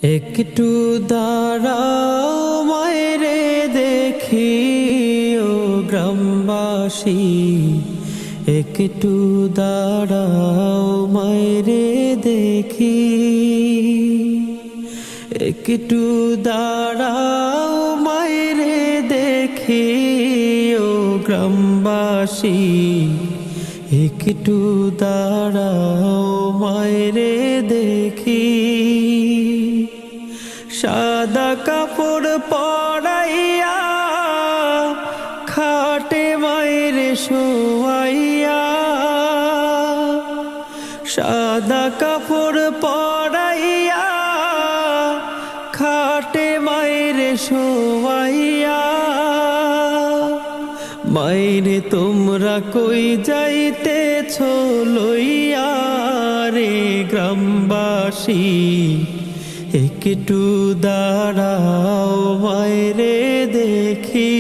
একটু দাঁড়াও মায়েরে দেখি ও গ্রামবাসী, একটু দাঁড়াও মায়েরে দেখি, একটু দাঁড়াও মায়েরে দেখি ও গ্রামবাসী, একটু দাঁড়াও মায়েরে দেখি। সাদা কাপড় পরাইয়া খাটে মায়ের শোয়াইয়া, সাদা কাপড় পরাইয়া খাটে মায়ের শোয়াইয়া। মায়েরে তোমরা কই যাইতেছ লইয়া রে গ্রামবাসী, একটু দাঁড়াও মায়েরে দেখি,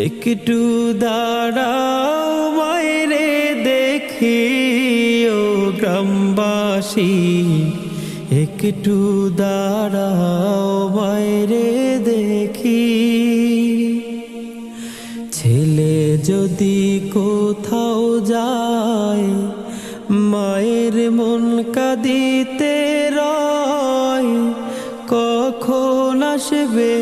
একটু দাঁড়াও মায়েরে দেখি ও গ্রামবাসী, একটু দাঁড়াও মায়েরে দেখি। ছেলে যদি কোথাও যায় মায়ের মন কাঁদিতে রয়, কখন আসবে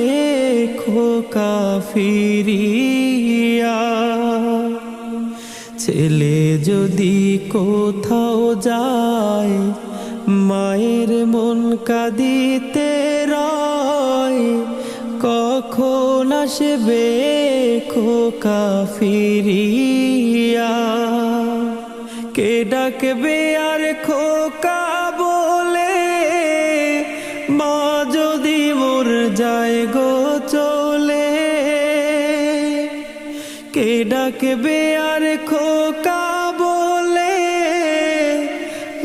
খোকা ফিরিয়া। ছেলে যদি কোথাও যায় মায়ের মন কাঁদিতে রয়, কখন আসবে খোকা ফিরিয়া। কে ডাকবে আর খোকা বলে, মা যদি মোর যায় গো চলে। কে ডাকবে আর খোকা বলে,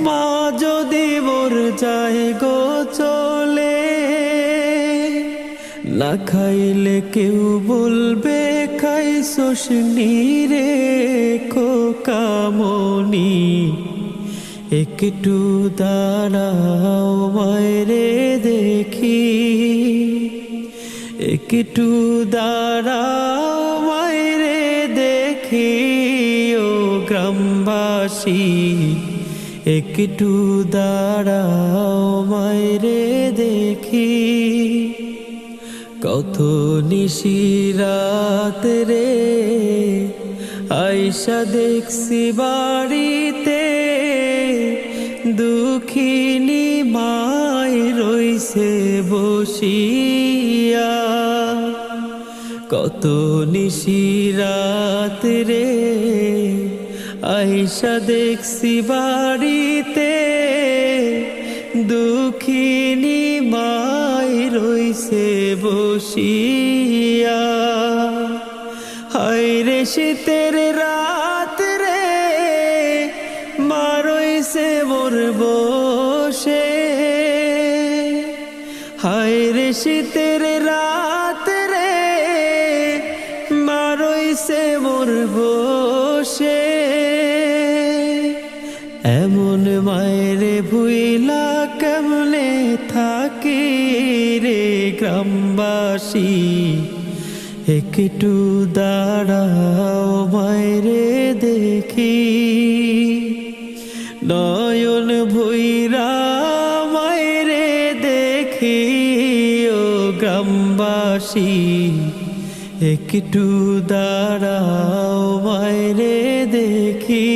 মা যদি মোর যায় গো চলে। না খাইলে কেউ বলবে খাইছস রে খোকা মনি, একটু দাঁড়াও মায়েরে দেখি, একটু দাঁড়াও মায়েরে দেখি ও গ্রামবাসী, একটু দাঁড়াও মায়েরে দেখি। কত নিশিরাত রে আইসা দেখছি বাড়িতে, দুঃখিনী মায় রইছে বসিয়া। কত নিশিরাত রে আইসা দেখছি বাড়িতে, দুঃখিনী মায় রইছে বসিয়া। হায় রে শীতের রাত রে মা রইছে মোর বসে, হায় রে শীতের রাত রে মা রইছে মোর বসে। এমন মায়েরে ভুইলা কেমনে থাকি রে গ্রামবাসী, একটু দাঁড়াও মায়েরে দেখি। নয়ন ভুইরা মায়েরে দেখি ও গ্রামবাসী, একটু দাঁড়াও মায়েরে দেখি।